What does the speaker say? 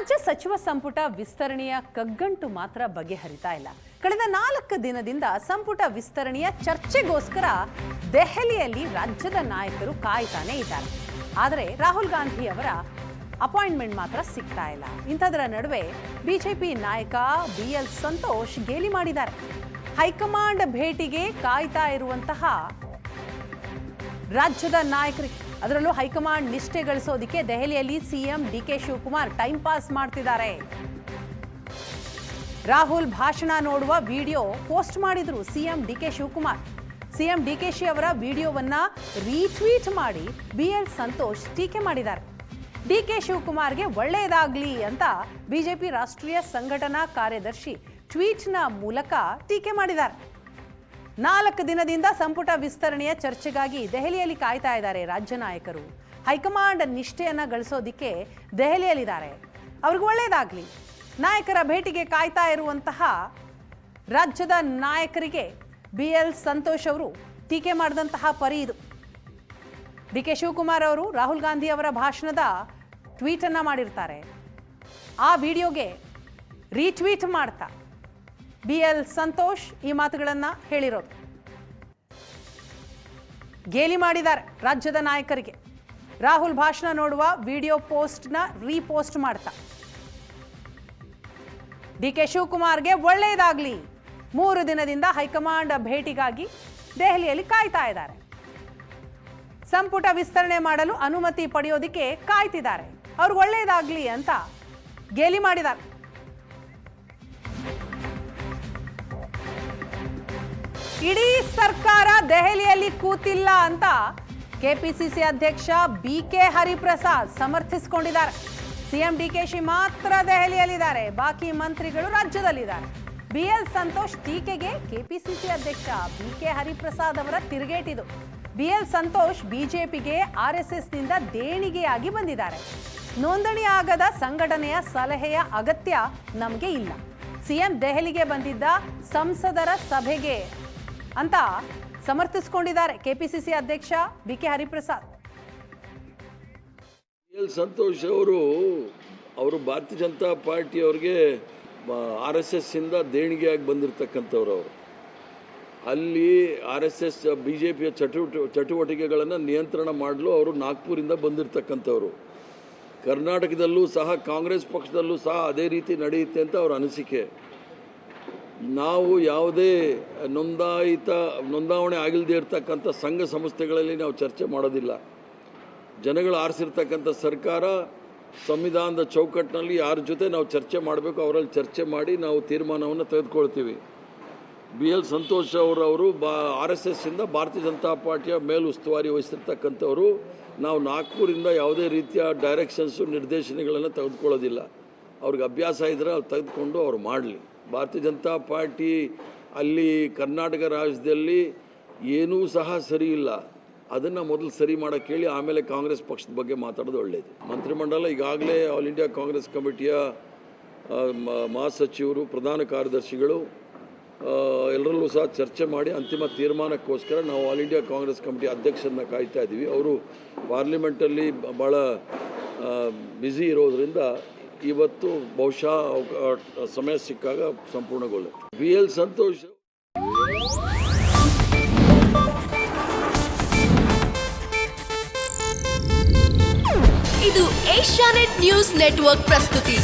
ರಾಜ್ಯ ಸಚಿವ ಸಂಪುಟ ವಿಸ್ತರಣೆಯ ಕಗ್ಗಂಟು ಮಾತ್ರ ಬಗೆಹರಿತಾ ಇಲ್ಲ. ಕಳೆದ 4 ದಿನದಿಂದ ಸಂಪುಟ ವಿಸ್ತರಣೆಯ ಚರ್ಚೆಗೋಸ್ಕರ ದೆಹಲಿಯಲ್ಲಿ ರಾಜ್ಯದ ನಾಯಕರು ಕಾಯ್ತಾನೆ ಇದ್ದಾರೆ. ಆದರೆ ರಾಹುಲ್ ಗಾಂಧಿ ಅವರ ಅಪಾಯಿಂಟ್ಮೆಂಟ್ ಮಾತ್ರ ಸಿಗ್ತಾ ಇಲ್ಲ. ಇಂಥದರ ನಡುವೆ ಬಿಜೆಪಿ ನಾಯಕ BL ಸಂತೋಷ್ ಗೇಲಿ ಮಾಡಿದ್ದಾರೆ. ಹೈಕಮಾಂಡ್ ಭೇಟಿಗೆ ಕಾಯ್ತಾ ಇರುವಂತಹ ರಾಜ್ಯದ ನಾಯಕರಿಗೆ, ಅದರಲ್ಲೂ ಹೈಕಮಾಂಡ್ ನಿಷ್ಠೆ ಗಳಿಸೋದಕ್ಕೆ ದೆಹಲಿಯಲ್ಲಿ CM DK Shivakumar time pass ಮಾಡ್ತಿದ್ದಾರೆ. ರಾಹುಲ್ ಭಾಷಣ ನೋಡುವ ವಿಡಿಯೋ ಪೋಸ್ಟ್ ಮಾಡಿದ್ರು ಸಿಎಂ DK ಶಿವಕುಮಾರ್. ಸಿಎಂ DKಶಿ ಅವರ ವಿಡಿಯೋವನ್ನ ರೀಟ್ವೀಟ್ ಮಾಡಿ BL ಸಂತೋಷ್ ಟೀಕೆ ಮಾಡಿದ್ದಾರೆ. DK ಶಿವಕುಮಾರ್ಗೆ ಒಳ್ಳೆಯದಾಗ್ಲಿ ಅಂತ ಬಿಜೆಪಿ ರಾಷ್ಟ್ರೀಯ ಸಂಘಟನಾ ಕಾರ್ಯದರ್ಶಿ ಟ್ವೀಟ್ನ ಮೂಲಕ ಟೀಕೆ ಮಾಡಿದ್ದಾರೆ. 4 ದಿನದಿಂದ ಸಂಪುಟ ವಿಸ್ತರಣೆಯ ಚರ್ಚೆಗಾಗಿ ದೆಹಲಿಯಲ್ಲಿ ಕಾಯ್ತಾ ಇದ್ದಾರೆ ರಾಜ್ಯ ನಾಯಕರು. ಹೈಕಮಾಂಡ್ ನಿಷ್ಠೆಯನ್ನ ಗಳಿಸೋದಿಕ್ಕೆ ದೆಹಲಿಯಲ್ಲಿದ್ದಾರೆ. ಅವ್ರಿಗೆ ಒಳ್ಳೆಯದಾಗ್ಲಿ. ನಾಯಕರ ಭೇಟಿಗೆ ಕಾಯ್ತಾ ಇರುವಂತಹ ರಾಜ್ಯದ ನಾಯಕರಿಗೆ BL ಸಂತೋಷ್ ಅವರು ಟೀಕೆ ಮಾಡಿದಂತಹ ಪರಿ ಇದು. DK ಶಿವಕುಮಾರ್ ಅವರು ರಾಹುಲ್ ಗಾಂಧಿ ಅವರ ಭಾಷಣದ ಟ್ವೀಟ್ ಅನ್ನ ಮಾಡಿರ್ತಾರೆ. ಆ ವಿಡಿಯೋಗೆ ರೀಟ್ವೀಟ್ ಮಾಡ್ತಾ BL ಸಂತೋಷ್ ಈ ಮಾತುಗಳನ್ನ ಹೇಳಿರೋದು. ಗೇಲಿ ಮಾಡಿದ್ದಾರೆ ರಾಜ್ಯದ ನಾಯಕರಿಗೆ. ರಾಹುಲ್ ಭಾಷಣ ನೋಡುವ ವಿಡಿಯೋ ಪೋಸ್ಟ್ನ ರೀಪೋಸ್ಟ್ ಮಾಡ್ತಾ DK ಶಿವಕುಮಾರ್ಗೆ ಒಳ್ಳೆಯದಾಗ್ಲಿ, 3 ದಿನದಿಂದ ಹೈಕಮಾಂಡ್ ಭೇಟಿಗಾಗಿ ದೆಹಲಿಯಲ್ಲಿ ಕಾಯ್ತಾ ಇದ್ದಾರೆ. ಸಂಪುಟ ವಿಸ್ತರಣೆ ಮಾಡಲು ಅನುಮತಿ ಪಡೆಯೋದಿಕ್ಕೆ ಕಾಯ್ತಿದ್ದಾರೆ. ಅವ್ರಿಗೆ ಒಳ್ಳೆಯದಾಗ್ಲಿ ಅಂತ ಗೇಲಿ ಮಾಡಿದ್ದಾರೆ. ಇಡೀ ಸರ್ಕಾರ ದೆಹಲಿಯಲ್ಲಿ ಕೂತಿಲ್ಲ ಅಂತ ಕೆಪಿಸಿಸಿ ಅಧ್ಯಕ್ಷ BK ಹರಿಪ್ರಸಾದ್ ಸಮರ್ಥಿಸಿಕೊಂಡಿದ್ದಾರೆ. ಸಿಎಂ DKಶಿ ಮಾತ್ರ ದೆಹಲಿಯಲ್ಲಿದ್ದಾರೆ, ಬಾಕಿ ಮಂತ್ರಿಗಳು ರಾಜ್ಯದಲ್ಲಿದ್ದಾರೆ. BL ಸಂತೋಷ್ ಟೀಕೆಗೆ ಕೆಪಿಸಿಸಿ ಅಧ್ಯಕ್ಷ BK ಹರಿಪ್ರಸಾದ್ ಅವರ ತಿರುಗೇಟಿದು. BL ಸಂತೋಷ್ ಬಿಜೆಪಿಗೆ RSSನಿಂದ ದೇಣಿಗೆಯಾಗಿ ಬಂದಿದ್ದಾರೆ. ನೋಂದಣಿ ಆಗದ ಸಂಘಟನೆಯ ಸಲಹೆಯ ಅಗತ್ಯ ನಮಗೆ ಇಲ್ಲ. ಸಿಎಂ ದೆಹಲಿಗೆ ಬಂದಿದ್ದ ಸಂಸದರ ಸಭೆಗೆ ಅಂತ ಸಮರ್ಥಿಸಿಕೊಂಡಿದ್ದಾರೆ ಕೆಪಿಸಿಸಿ ಅಧ್ಯಕ್ಷ BK ಹರಿಪ್ರಸಾದ್. BL ಸಂತೋಷ್ ಅವರು ಭಾರತೀಯ ಜನತಾ ಪಾರ್ಟಿಯವ್ರಿಗೆ RSS ಇಂದ ದೇಣಿಗೆಯಾಗಿ ಬಂದಿರತಕ್ಕಂಥವ್ರು. ಅವರು ಅಲ್ಲಿ RSS BJPಯ ಚಟುವಟಿಕೆಗಳನ್ನು ನಿಯಂತ್ರಣ ಮಾಡಲು ಅವರು ನಾಗ್ಪುರಿಂದ ಬಂದಿರತಕ್ಕಂಥವ್ರು. ಕರ್ನಾಟಕದಲ್ಲೂ ಸಹ ಕಾಂಗ್ರೆಸ್ ಪಕ್ಷದಲ್ಲೂ ಸಹ ಅದೇ ರೀತಿ ನಡೆಯುತ್ತೆ ಅಂತ ಅವ್ರ ಅನಿಸಿಕೆ. ನಾವು ಯಾವುದೇ ನೋಂದಾವಣೆ ಆಗಿಲ್ಲದೆ ಇರತಕ್ಕಂಥ ಸಂಘ ಸಂಸ್ಥೆಗಳಲ್ಲಿ ನಾವು ಚರ್ಚೆ ಮಾಡೋದಿಲ್ಲ. ಜನಗಳು ಆರಿಸಿರ್ತಕ್ಕಂಥ ಸರ್ಕಾರ ಸಂವಿಧಾನದ ಚೌಕಟ್ಟಿನಲ್ಲಿ ಯಾರ ಜೊತೆ ನಾವು ಚರ್ಚೆ ಮಾಡಬೇಕು ಅವರಲ್ಲಿ ಚರ್ಚೆ ಮಾಡಿ ನಾವು ತೀರ್ಮಾನವನ್ನು ತೆಗೆದುಕೊಳ್ತೀವಿ. BL ಸಂತೋಷ್ ಅವರು RSS ಇಂದ ಭಾರತೀಯ ಜನತಾ ಪಾರ್ಟಿಯ ಮೇಲುಸ್ತುವಾರಿ ವಹಿಸಿರ್ತಕ್ಕಂಥವರು. ನಾವು ನಾಗ್ಪುರಿಂದ ಯಾವುದೇ ರೀತಿಯ ಡೈರೆಕ್ಷನ್ಸು ನಿರ್ದೇಶನಗಳನ್ನು ತೆಗೆದುಕೊಳ್ಳೋದಿಲ್ಲ. ಅವ್ರಿಗೆ ಅಭ್ಯಾಸ ಇದ್ದರೆ ಅಲ್ಲಿ ತೆಗೆದುಕೊಂಡು ಅವ್ರು ಮಾಡಲಿ. ಭಾರತೀಯ ಜನತಾ ಪಾರ್ಟಿ ಅಲ್ಲಿ ಕರ್ನಾಟಕ ರಾಜ್ಯದಲ್ಲಿ ಏನೂ ಸಹ ಸರಿ ಇಲ್ಲ. ಅದನ್ನು ಮೊದಲು ಸರಿ ಮಾಡೋಕ್ಕೆ ಹೇಳಿ ಆಮೇಲೆ ಕಾಂಗ್ರೆಸ್ ಪಕ್ಷದ ಬಗ್ಗೆ ಮಾತಾಡೋದು ಒಳ್ಳೆಯದು. ಮಂತ್ರಿಮಂಡಲ ಈಗಾಗಲೇ ಆಲ್ ಇಂಡಿಯಾ ಕಾಂಗ್ರೆಸ್ ಕಮಿಟಿಯ ಮಹಾಸಚಿವರು, ಪ್ರಧಾನ ಕಾರ್ಯದರ್ಶಿಗಳು ಎಲ್ಲರಲ್ಲೂ ಸಹ ಚರ್ಚೆ ಮಾಡಿ ಅಂತಿಮ ತೀರ್ಮಾನಕ್ಕೋಸ್ಕರ ನಾವು ಆಲ್ ಇಂಡಿಯಾ ಕಾಂಗ್ರೆಸ್ ಕಮಿಟಿ ಅಧ್ಯಕ್ಷರನ್ನ ಕಾಯ್ತಾ ಇದ್ದೀವಿ. ಅವರು ಪಾರ್ಲಿಮೆಂಟಲ್ಲಿ ಭಾಳ ಬ್ಯುಸಿ ಇರೋದರಿಂದ ಇವತ್ತು ಬಹುಶಃ ಸಮಯ ಸಿಕ್ಕಾಗ ಸಂಪೂರ್ಣಗೊಳ್ಳುತ್ತೆ. BL ಸಂತೋಷ್ ಇದು ಏಷ್ಯಾನೆಟ್ ನ್ಯೂಸ್ ನೆಟ್ವರ್ಕ್ ಪ್ರಸ್ತುತಿ.